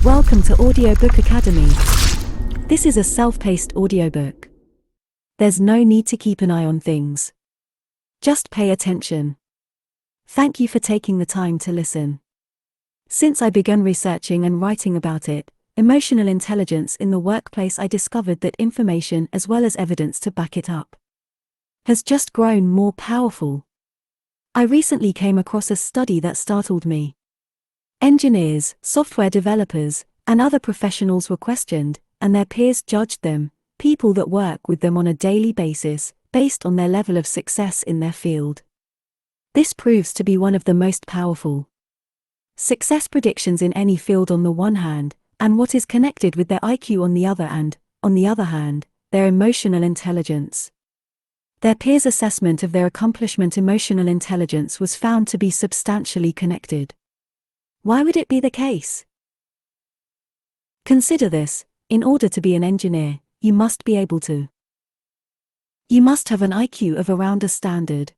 Welcome to Audiobook Academy. This is a self-paced audiobook. There's no need to keep an eye on things. Just pay attention. Thank you for taking the time to listen. Since I began researching and writing about it, emotional intelligence in the workplace, I discovered that information as well as evidence to back it up has just grown more powerful. I recently came across a study that startled me. Engineers, software developers, and other professionals were questioned, and their peers judged them, people that work with them on a daily basis, based on their level of success in their field. This proves to be one of the most powerful success predictions in any field on the one hand, and what is connected with their IQ on the other, and, on the other hand, their emotional intelligence. Their peers' assessment of their accomplishment emotional intelligence was found to be substantially connected. Why would it be the case? Consider this: in order to be an engineer, you must be able to. You must have an IQ of around a standard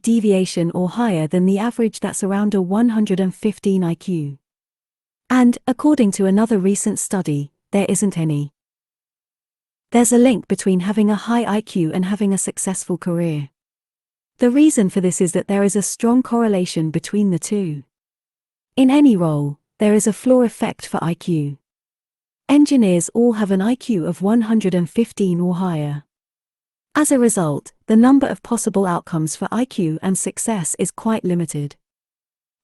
deviation or higher than the average, that's around a 115 IQ. And, according to another recent study, there isn't any. There's a link between having a high IQ and having a successful career. The reason for this is that there is a strong correlation between the two. In any role, there is a floor effect for IQ. Engineers all have an IQ of 115 or higher. As a result, the number of possible outcomes for IQ and success is quite limited.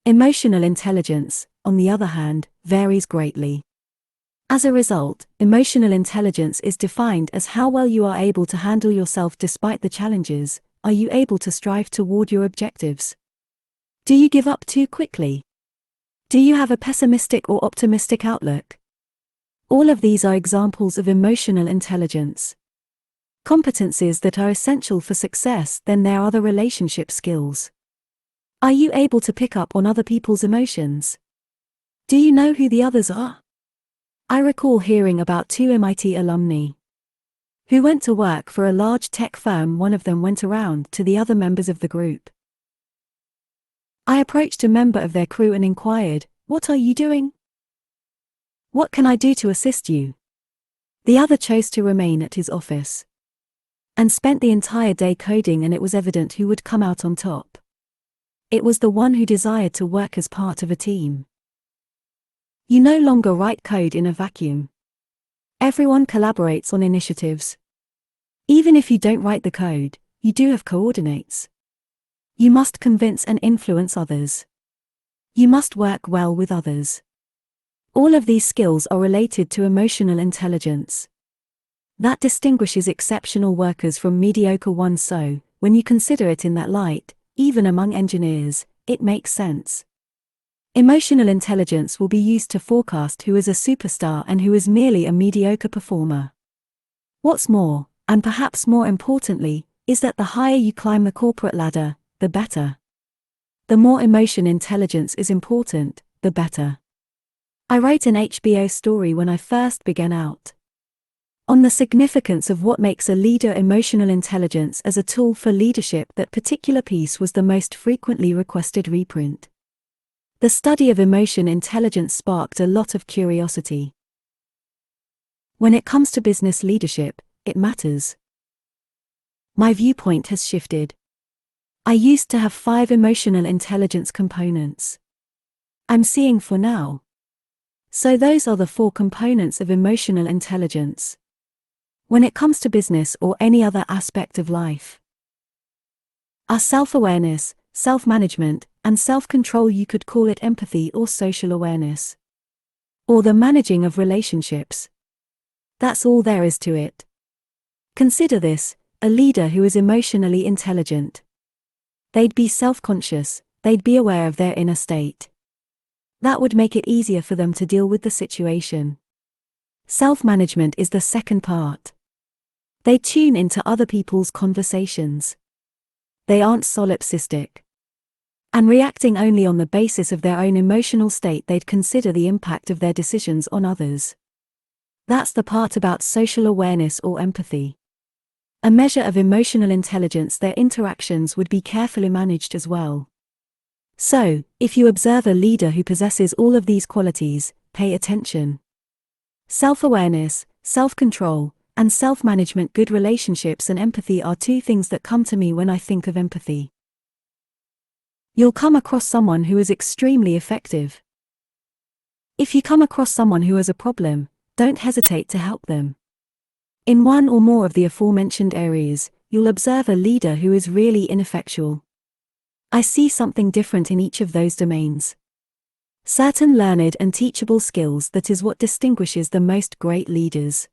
Emotional intelligence, on the other hand, varies greatly. As a result, emotional intelligence is defined as how well you are able to handle yourself despite the challenges. Are you able to strive toward your objectives? Do you give up too quickly? Do you have a pessimistic or optimistic outlook? All of these are examples of emotional intelligence. Competencies that are essential for success. Then there are the relationship skills. Are you able to pick up on other people's emotions? Do you know who the others are? I recall hearing about two MIT alumni who went to work for a large tech firm. One of them went around to the other members of the group. I approached a member of their crew and inquired, "What are you doing? What can I do to assist you?" The other chose to remain at his office and spent the entire day coding, and it was evident who would come out on top. It was the one who desired to work as part of a team. You no longer write code in a vacuum. Everyone collaborates on initiatives. Even if you don't write the code, you do have coordinates. You must convince and influence others. You must work well with others. All of these skills are related to emotional intelligence. That distinguishes exceptional workers from mediocre ones. So, when you consider it in that light, even among engineers, it makes sense. Emotional intelligence will be used to forecast who is a superstar and who is merely a mediocre performer. What's more, and perhaps more importantly, is that the higher you climb the corporate ladder, the better. The more emotion intelligence is important, the better. I wrote an HBO story when I first began out on the significance of what makes a leader emotional intelligence as a tool for leadership. That particular piece was the most frequently requested reprint. The study of emotion intelligence sparked a lot of curiosity. When it comes to business leadership, it matters. My viewpoint has shifted. I used to have 5 emotional intelligence components. I'm seeing 4 now. So those are the 4 components of emotional intelligence when it comes to business or any other aspect of life. Are self-awareness, self-management, and self-control. You could call it empathy or social awareness. Or the managing of relationships. That's all there is to it. Consider this: a leader who is emotionally intelligent. They'd be self-conscious, they'd be aware of their inner state. That would make it easier for them to deal with the situation. Self-management is the second part. They tune into other people's conversations. They aren't solipsistic and reacting only on the basis of their own emotional state. They'd consider the impact of their decisions on others. That's the part about social awareness or empathy. A measure of emotional intelligence. Their interactions would be carefully managed as well. So, if you observe a leader who possesses all of these qualities, pay attention. Self-awareness, self-control, and self-management. Good relationships and empathy are two things that come to me when I think of empathy. You'll come across someone who is extremely effective. If you come across someone who has a problem, don't hesitate to help them. In one or more of the aforementioned areas, you'll observe a leader who is really ineffectual. I see something different in each of those domains. Certain learned and teachable skills, that is what distinguishes the most great leaders.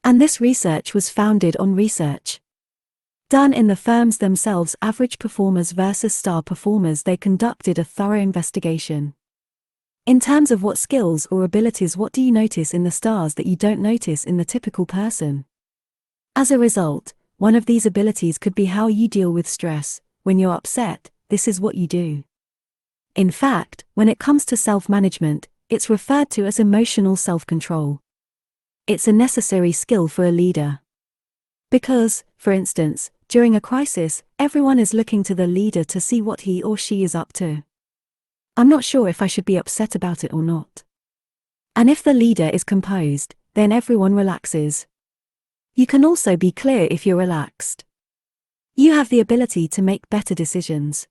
And this research was founded on research done in the firms themselves. Average performers versus star performers. They conducted a thorough investigation. In terms of what skills or abilities, what do you notice in the stars that you don't notice in the typical person? As a result, one of these abilities could be how you deal with stress. When you're upset, this is what you do. In fact, when it comes to self-management, it's referred to as emotional self-control. It's a necessary skill for a leader. Because, for instance, during a crisis, everyone is looking to the leader to see what he or she is up to. I'm not sure if I should be upset about it or not. And if the leader is composed, then everyone relaxes. You can also be clear if you're relaxed. You have the ability to make better decisions.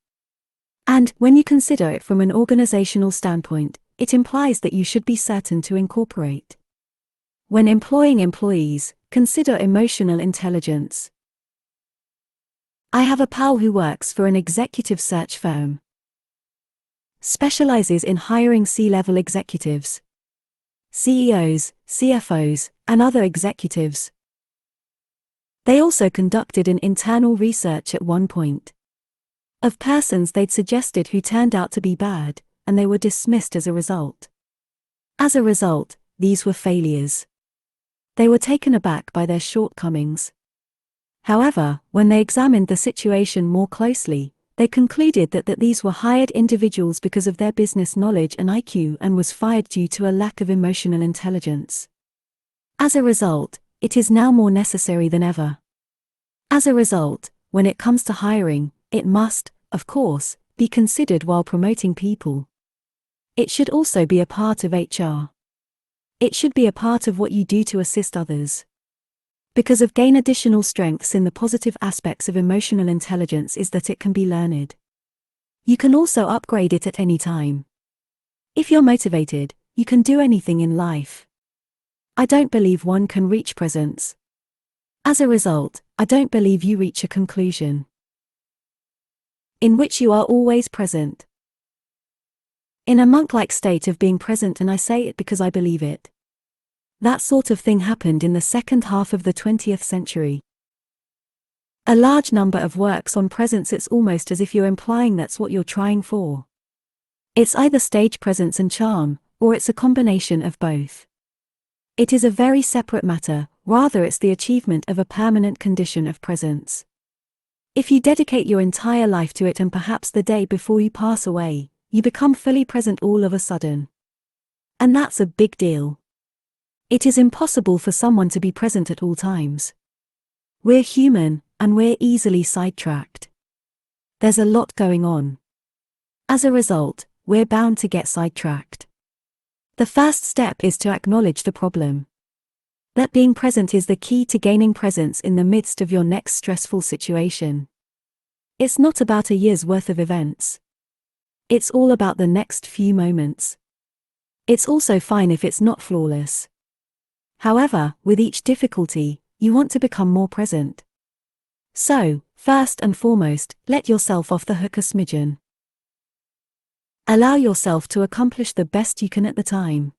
And, when you consider it from an organizational standpoint, it implies that you should be certain to incorporate. When employing employees, consider emotional intelligence. I have a pal who works for an executive search firm. Specializes in hiring C-level executives, CEOs, CFOs, and other executives. They also conducted an internal research at one point of persons they'd suggested who turned out to be bad, and they were dismissed as a result. As a result, these were failures. They were taken aback by their shortcomings. However, when they examined the situation more closely, they concluded that these were hired individuals because of their business knowledge and IQ, and was fired due to a lack of emotional intelligence. As a result, it is now more necessary than ever. As a result, when it comes to hiring, it must, of course, be considered while promoting people. It should also be a part of HR. It should be a part of what you do to assist others. Because of gain additional strengths in the positive aspects of emotional intelligence is that it can be learned. You can also upgrade it at any time. If you're motivated, you can do anything in life. I don't believe one can reach presence. As a result, I don't believe you reach a conclusion in which you are always present. In a monk-like state of being present, and I say it because I believe it. That sort of thing happened in the second half of the 20th century. A large number of works on presence. It's almost as if you're implying that's what you're trying for. It's either stage presence and charm, or it's a combination of both. It is a very separate matter, rather it's the achievement of a permanent condition of presence. If you dedicate your entire life to it, and perhaps the day before you pass away, you become fully present all of a sudden. And that's a big deal. It is impossible for someone to be present at all times. We're human, and we're easily sidetracked. There's a lot going on. As a result, we're bound to get sidetracked. The first step is to acknowledge the problem. That being present is the key to gaining presence in the midst of your next stressful situation. It's not about a year's worth of events. It's all about the next few moments. It's also fine if it's not flawless. However, with each difficulty, you want to become more present. So, first and foremost, let yourself off the hook a smidgen. Allow yourself to accomplish the best you can at the time.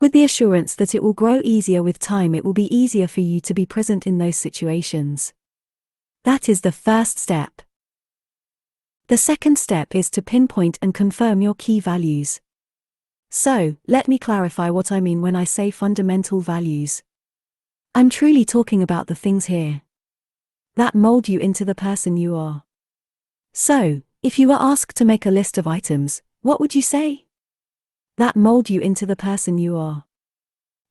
With the assurance that it will grow easier with time. It will be easier for you to be present in those situations. That is the first step. The second step is to pinpoint and confirm your key values. So, let me clarify what I mean when I say fundamental values. I'm truly talking about the things here that mold you into the person you are. So, if you were asked to make a list of items, what would you say? That mold you into the person you are.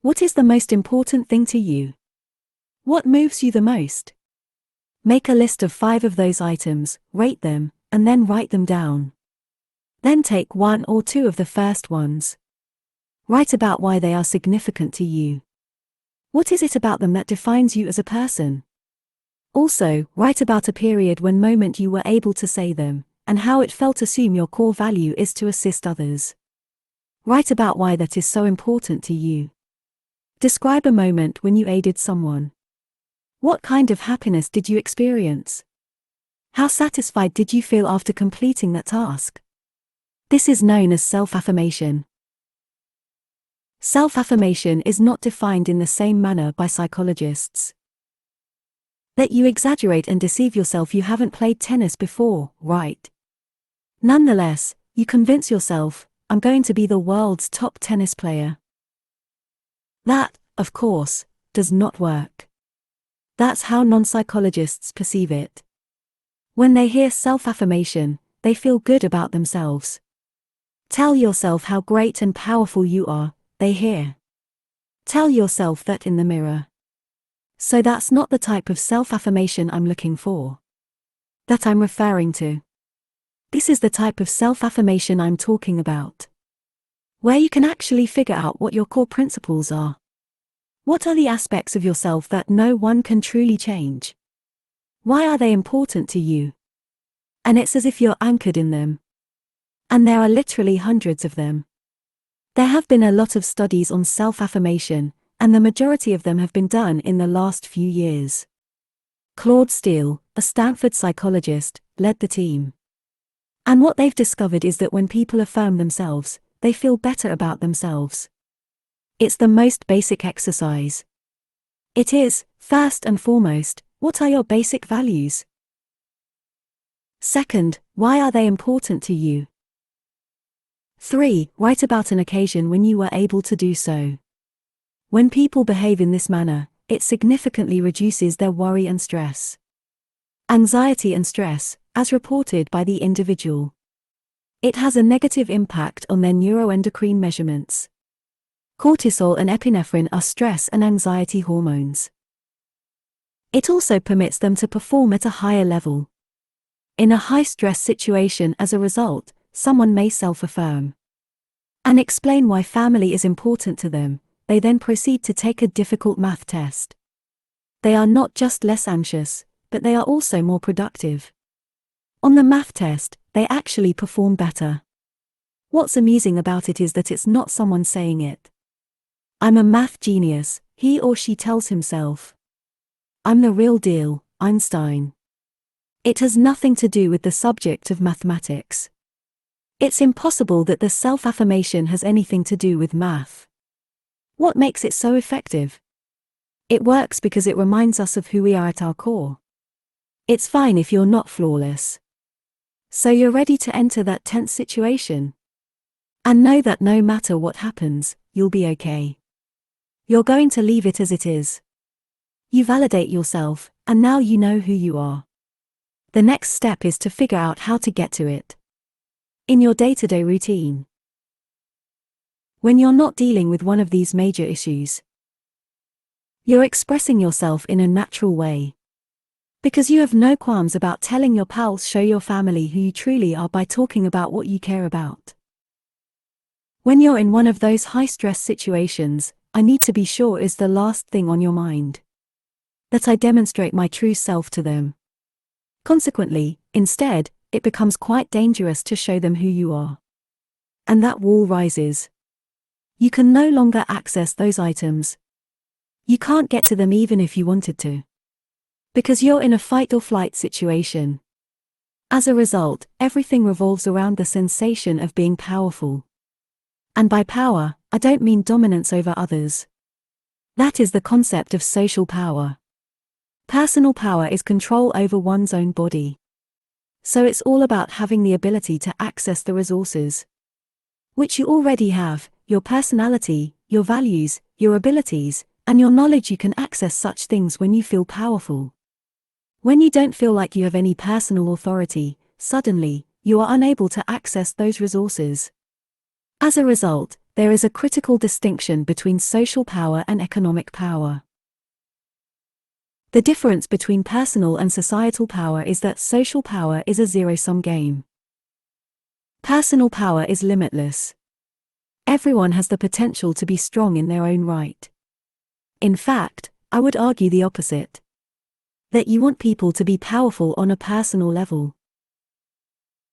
What is the most important thing to you? What moves you the most? Make a list of 5 of those items, rate them, and then write them down. Then take one or two of the first ones. Write about why they are significant to you. What is it about them that defines you as a person? Also, write about a period when moment you were able to say them, and how it felt. Assume your core value is to assist others. Write about why that is so important to you. Describe a moment when you aided someone. What kind of happiness did you experience? How satisfied did you feel after completing that task? This is known as self-affirmation. Self-affirmation is not defined in the same manner by psychologists. That you exaggerate and deceive yourself you haven't played tennis before, right? Nonetheless, you convince yourself, I'm going to be the world's top tennis player. That, of course, does not work. That's how non-psychologists perceive it. When they hear self-affirmation, they feel good about themselves. Tell yourself how great and powerful you are, they hear. Tell yourself that in the mirror. So that's not the type of self-affirmation I'm looking for. That I'm referring to. This is the type of self-affirmation I'm talking about. Where you can actually figure out what your core principles are. What are the aspects of yourself that no one can truly change? Why are they important to you? And it's as if you're anchored in them. And there are literally hundreds of them. There have been a lot of studies on self-affirmation, and the majority of them have been done in the last few years. Claude Steele, a Stanford psychologist, led the team. And what they've discovered is that when people affirm themselves, they feel better about themselves. It's the most basic exercise. It is, first and foremost, what are your basic values? Second, why are they important to you? 3. Write about an occasion when you were able to do so. When people behave in this manner, it significantly reduces their worry and stress. Anxiety and stress, as reported by the individual. It has a negative impact on their neuroendocrine measurements. Cortisol and epinephrine are stress and anxiety hormones. It also permits them to perform at a higher level. In a high-stress situation as a result, someone may self-affirm and explain why family is important to them. They then proceed to take a difficult math test. They are not just less anxious, but they are also more productive. On the math test, they actually perform better. What's amusing about it is that it's not someone saying it. I'm a math genius, he or she tells himself. I'm the real deal, Einstein. It has nothing to do with the subject of mathematics. It's impossible that the self-affirmation has anything to do with math. What makes it so effective? It works because it reminds us of who we are at our core. It's fine if you're not flawless. So you're ready to enter that tense situation. And know that no matter what happens, you'll be okay. You're going to leave it as it is. You validate yourself, and now you know who you are. The next step is to figure out how to get to it. In your day-to-day routine. When you're not dealing with one of these major issues, you're expressing yourself in a natural way. Because you have no qualms about telling your pals, show your family who you truly are by talking about what you care about. When you're in one of those high-stress situations, I need to be sure is the last thing on your mind. That I demonstrate my true self to them. Consequently, instead, it becomes quite dangerous to show them who you are. And that wall rises. You can no longer access those items. You can't get to them even if you wanted to. Because you're in a fight-or-flight situation. As a result, everything revolves around the sensation of being powerful. And by power, I don't mean dominance over others. That is the concept of social power. Personal power is control over one's own body. So it's all about having the ability to access the resources. Which you already have. Your personality, your values, your abilities, and your knowledge. You can access such things when you feel powerful. When you don't feel like you have any personal authority, suddenly, you are unable to access those resources. As a result, there is a critical distinction between social power and economic power. The difference between personal and societal power is that social power is a zero-sum game. Personal power is limitless. Everyone has the potential to be strong in their own right. In fact, I would argue the opposite. That you want people to be powerful on a personal level.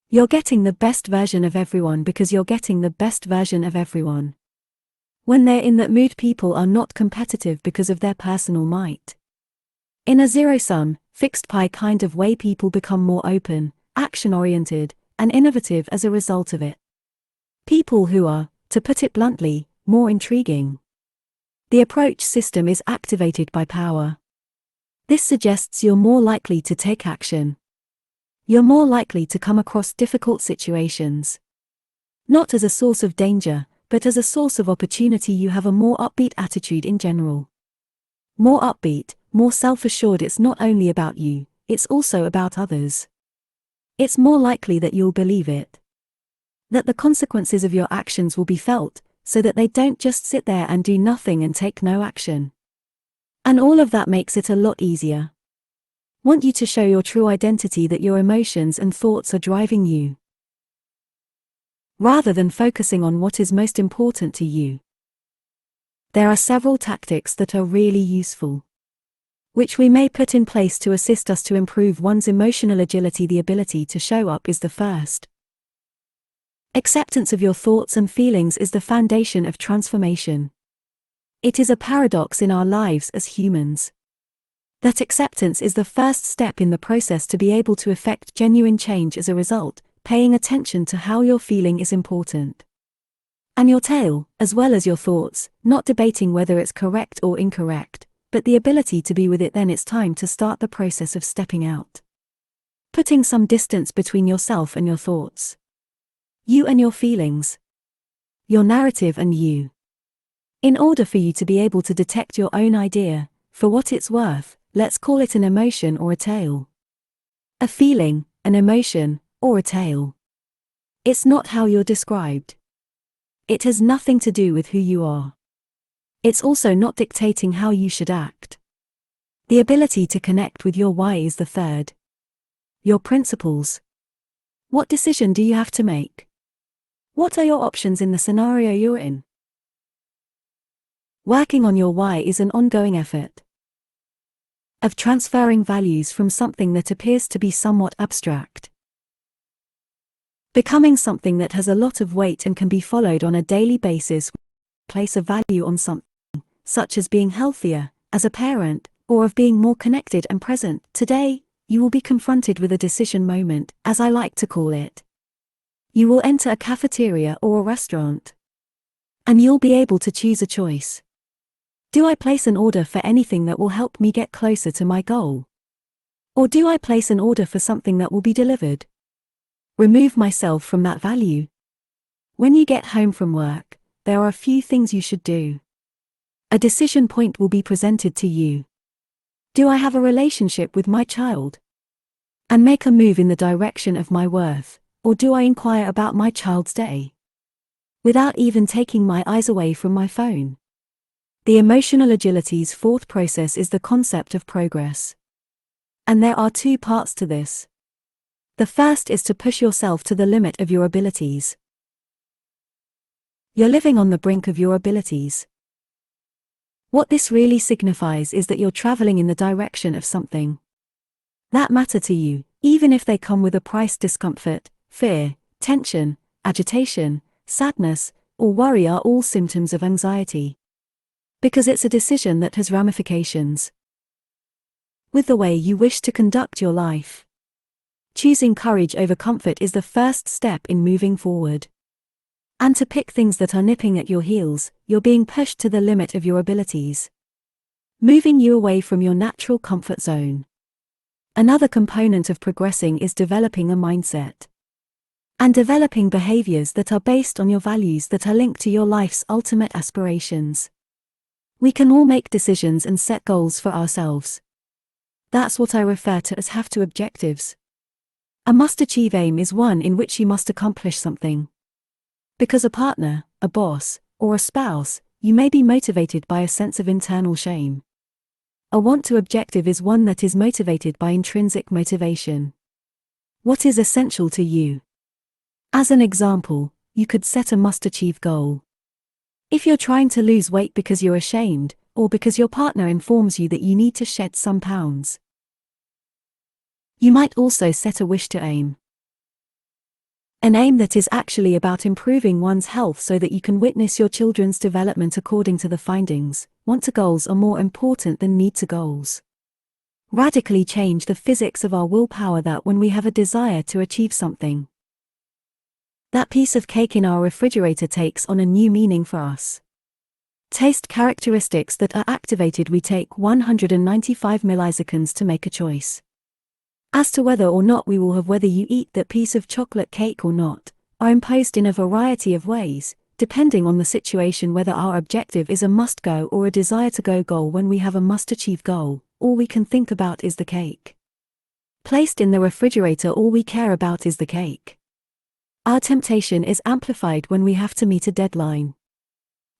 You're getting the best version of everyone because you're getting the best version of everyone. When they're in that mood, people are not competitive because of their personal might. In a zero-sum, fixed pie kind of way, people become more open, action-oriented, and innovative as a result of it. People who are, to put it bluntly, more intriguing. The approach system is activated by power. This suggests you're more likely to take action. You're more likely to come across difficult situations. Not as a source of danger, but as a source of opportunity. You have a more upbeat attitude in general. More upbeat, more self-assured. It's not only about you, it's also about others. It's more likely that you'll believe it. That the consequences of your actions will be felt, so that they don't just sit there and do nothing and take no action. And all of that makes it a lot easier. Want you to show your true identity, that your emotions and thoughts are driving you, rather than focusing on what is most important to you. There are several tactics that are really useful, which we may put in place to assist us to improve one's emotional agility. The ability to show up is the first. Acceptance of your thoughts and feelings is the foundation of transformation. It is a paradox in our lives as humans. That acceptance is the first step in the process to be able to effect genuine change. As a result, paying attention to how you're feeling is important. And your tail, as well as your thoughts, not debating whether it's correct or incorrect, but the ability to be with it. Then it's time to start the process of stepping out. Putting some distance between yourself and your thoughts. You and your feelings. Your narrative and you. In order for you to be able to detect your own idea, for what it's worth, let's call it an emotion or a tale. A feeling, an emotion, or a tale. It's not how you're described. It has nothing to do with who you are. It's also not dictating how you should act. The ability to connect with your why is the third. Your principles. What decision do you have to make? What are your options in the scenario you're in? Working on your why is an ongoing effort of transferring values from something that appears to be somewhat abstract, becoming something that has a lot of weight and can be followed on a daily basis. Place a value on something, such as being healthier, as a parent, or of being more connected and present. Today, you will be confronted with a decision moment, as I like to call it. You will enter a cafeteria or a restaurant, and you'll be able to choose a choice. Do I place an order for anything that will help me get closer to my goal? Or do I place an order for something that will be delivered? Remove myself from that value. When you get home from work, there are a few things you should do. A decision point will be presented to you. Do I have a relationship with my child? And make a move in the direction of my worth, or do I inquire about my child's day? Without even taking my eyes away from my phone. The emotional agility's fourth process is the concept of progress. And there are two parts to this. The first is to push yourself to the limit of your abilities. You're living on the brink of your abilities. What this really signifies is that you're traveling in the direction of something that matter to you, even if they come with a price. Discomfort, fear, tension, agitation, sadness, or worry are all symptoms of anxiety. Because it's a decision that has ramifications with the way you wish to conduct your life. Choosing courage over comfort is the first step in moving forward. And to pick things that are nipping at your heels, you're being pushed to the limit of your abilities, moving you away from your natural comfort zone. Another component of progressing is developing a mindset and developing behaviors that are based on your values, that are linked to your life's ultimate aspirations. We can all make decisions and set goals for ourselves. That's what I refer to as have to objectives. A must-achieve aim is one in which you must accomplish something. Because a partner, a boss, or a spouse, you may be motivated by a sense of internal shame. A want-to objective is one that is motivated by intrinsic motivation. What is essential to you? As an example, you could set a must-achieve goal. If you're trying to lose weight because you're ashamed, or because your partner informs you that you need to shed some pounds. You might also set a wish to aim. An aim that is actually about improving one's health so that you can witness your children's development according to the findings. Want to goals are more important than need to goals. Radically change the physics of our willpower that when we have a desire to achieve something, that piece of cake in our refrigerator takes on a new meaning for us. Taste characteristics that are activated. We take 195 milliseconds to make a choice as to whether or not we will have whether you eat that piece of chocolate cake or not, are imposed in a variety of ways, depending on the situation. Whether our objective is a must-go or a desire-to-go goal. When we have a must-achieve goal, all we can think about is the cake. Placed in the refrigerator, all we care about is the cake. Our temptation is amplified when we have to meet a deadline.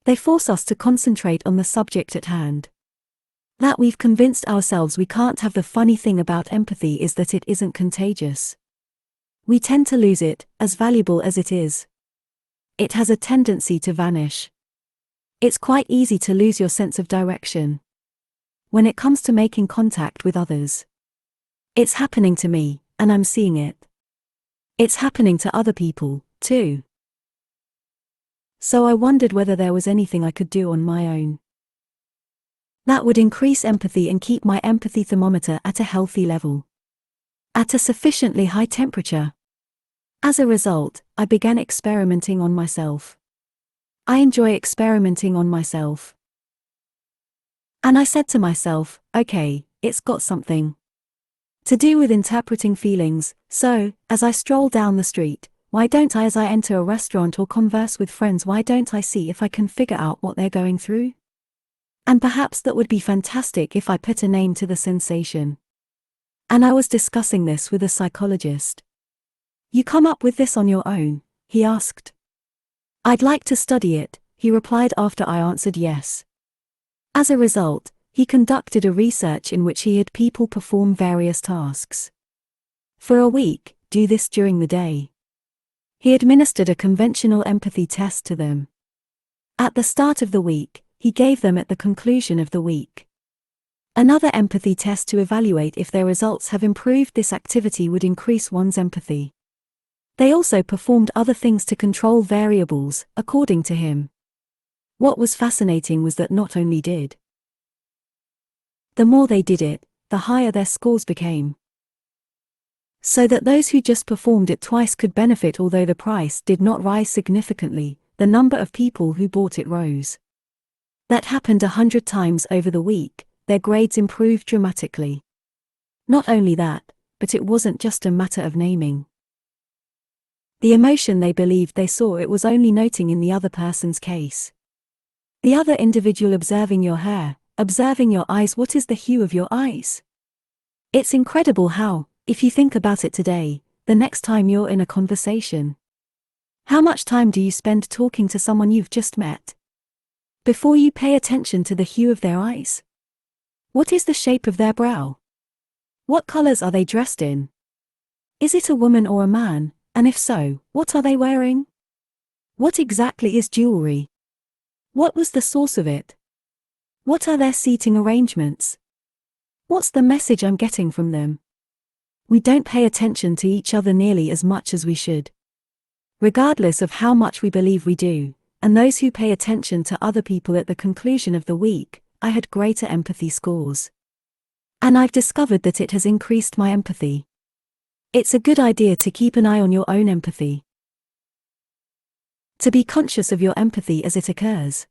They force us to concentrate on the subject at hand. That we've convinced ourselves we can't have. The funny thing about empathy is that it isn't contagious. We tend to lose it, as valuable as it is. It has a tendency to vanish. It's quite easy to lose your sense of direction when it comes to making contact with others. It's happening to me, and I'm seeing it. It's happening to other people, too. So I wondered whether there was anything I could do on my own that would increase empathy and keep my empathy thermometer at a healthy level, at a sufficiently high temperature. As a result, I began experimenting on myself. I enjoy experimenting on myself. And I said to myself, okay, it's got something to do with interpreting feelings, so, as I stroll down the street, why don't I, as I enter a restaurant or converse with friends, why don't I see if I can figure out what they're going through? And perhaps that would be fantastic if I put a name to the sensation. And I was discussing this with a psychologist. You come up with this on your own? He asked. I'd like to study it, he replied after I answered yes. As a result, he conducted a research in which he had people perform various tasks. For a week, do this during the day. He administered a conventional empathy test to them. At the start of the week, he gave them at the conclusion of the week another empathy test to evaluate if their results have improved. This activity would increase one's empathy. They also performed other things to control variables, according to him. What was fascinating was that not only did the more they did it, the higher their scores became. So that those who just performed it twice could benefit. Although the price did not rise significantly, the number of people who bought it rose. That happened 100 times over the week. Their grades improved dramatically. Not only that, but it wasn't just a matter of naming the emotion they believed they saw. It was only noting in the other person's case. The other individual observing your hair, observing your eyes. What is the hue of your eyes? It's incredible how, if you think about it today, the next time you're in a conversation, how much time do you spend talking to someone you've just met before you pay attention to the hue of their eyes? What is the shape of their brow? What colors are they dressed in? Is it a woman or a man, and if so, what are they wearing? What exactly is jewelry? What was the source of it? What are their seating arrangements? What's the message I'm getting from them? We don't pay attention to each other nearly as much as we should. Regardless of how much we believe we do, and those who pay attention to other people. At the conclusion of the week, I had greater empathy scores. And I've discovered that it has increased my empathy. It's a good idea to keep an eye on your own empathy. To be conscious of your empathy as it occurs.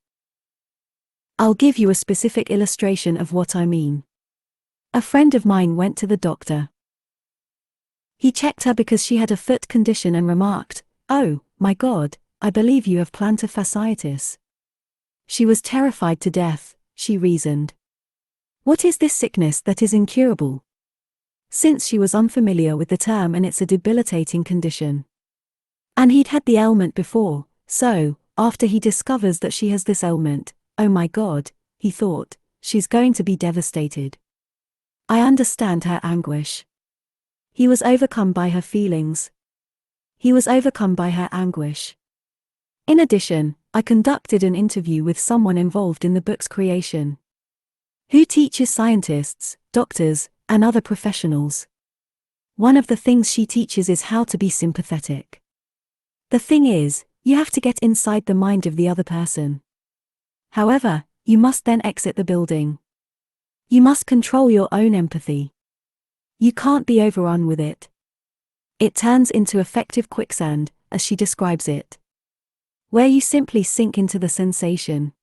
I'll give you a specific illustration of what I mean. A friend of mine went to the doctor. He checked her because she had a foot condition and remarked, "Oh, my God, I believe you have plantar fasciitis." She was terrified to death, she reasoned. What is this sickness that is incurable? Since she was unfamiliar with the term, and it's a debilitating condition. And he'd had the ailment before, so, after he discovers that she has this ailment, oh my God, he thought, she's going to be devastated. I understand her anguish. He was overcome by her feelings. He was overcome by her anguish. In addition, I conducted an interview with someone involved in the book's creation, who teaches scientists, doctors, and other professionals. One of the things she teaches is how to be sympathetic. The thing is, you have to get inside the mind of the other person. However, you must then exit the building. You must control your own empathy. You can't be overrun with it. It turns into affective quicksand, as she describes it, where you simply sink into the sensation.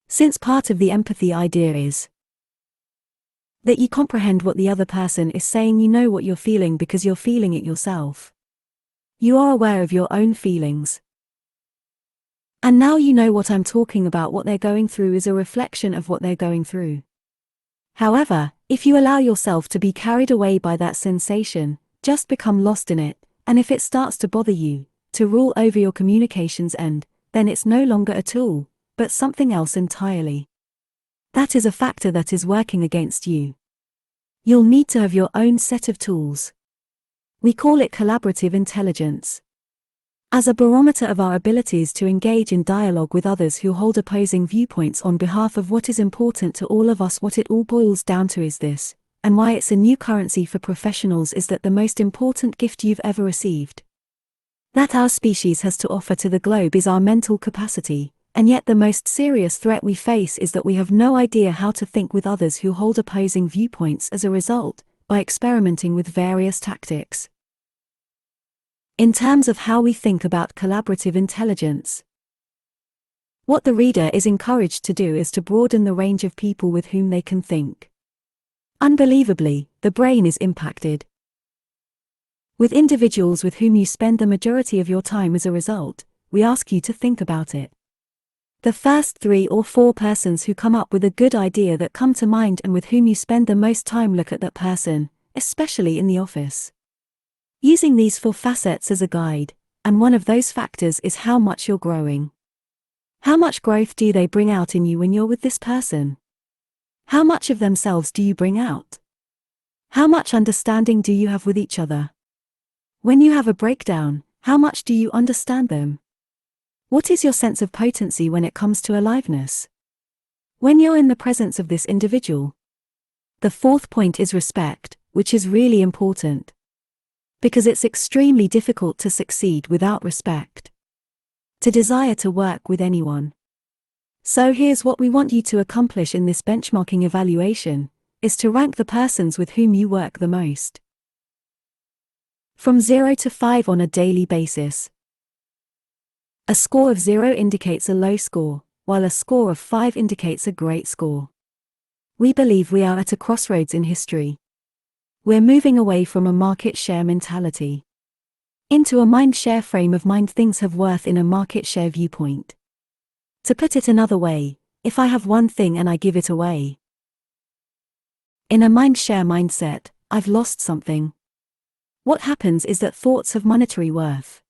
Since part of the empathy idea is that you comprehend what the other person is saying, you know what you're feeling because you're feeling it yourself. You are aware of your own feelings. And now you know what I'm talking about. What they're going through is a reflection of what they're going through. However, if you allow yourself to be carried away by that sensation, just become lost in it, and if it starts to bother you, to rule over your communications then it's no longer a tool, but something else entirely. That is a factor that is working against you. You'll need to have your own set of tools. We call it collaborative intelligence. As a barometer of our abilities to engage in dialogue with others who hold opposing viewpoints on behalf of what is important to all of us. What it all boils down to is this, and why it's a new currency for professionals is that the most important gift you've ever received, that our species has to offer to the globe, is our mental capacity, and yet the most serious threat we face is that we have no idea how to think with others who hold opposing viewpoints. As a result, by experimenting with various tactics in terms of how we think about collaborative intelligence, what the reader is encouraged to do is to broaden the range of people with whom they can think. Unbelievably, the brain is impacted with individuals with whom you spend the majority of your time. As a result, we ask you to think about it. The first 3 or 4 persons who come up with a good idea that come to mind and with whom you spend the most time, look at that person, especially in the office, using these 4 facets as a guide, and one of those factors is how much you're growing. How much growth do they bring out in you when you're with this person? How much of themselves do you bring out? How much understanding do you have with each other? When you have a breakdown, how much do you understand them? What is your sense of potency when it comes to aliveness? When you're in the presence of this individual. The 4th point is respect, which is really important, because it's extremely difficult to succeed without respect, to desire to work with anyone. So here's what we want you to accomplish in this benchmarking evaluation, is to rank the persons with whom you work the most, from 0 to 5 on a daily basis. A score of 0 indicates a low score, while a score of 5 indicates a great score. We believe we are at a crossroads in history. We're moving away from a market share mentality into a mind share frame of mind. Things have worth in a market share viewpoint. To put it another way, if I have one thing and I give it away, in a mind share mindset, I've lost something. What happens is that thoughts have monetary worth.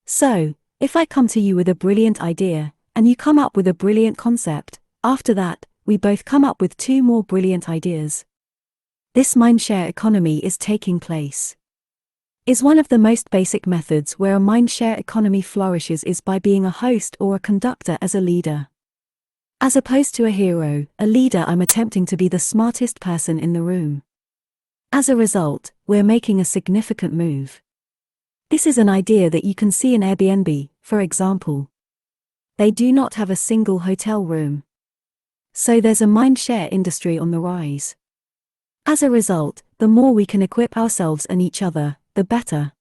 So, if I come to you with a brilliant idea, and you come up with a brilliant concept, after that, we both come up with 2 more brilliant ideas. This mindshare economy is taking place. Is one of the most basic methods where a mindshare economy flourishes is by being a host or a conductor as a leader. As opposed to a hero, a leader, I'm attempting to be the smartest person in the room. As a result, we're making a significant move. This is an idea that you can see in Airbnb, for example. They do not have a single hotel room. So there's a mindshare industry on the rise. As a result, the more we can equip ourselves and each other, the better.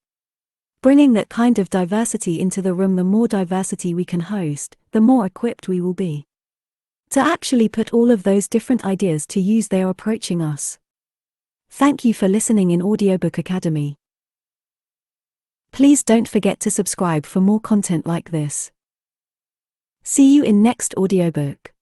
Bringing that kind of diversity into the room, the more diversity we can host, the more equipped we will be to actually put all of those different ideas to use. They are approaching us. Thank you for listening in Audiobook Academy. Please don't forget to subscribe for more content like this. See you in next audiobook.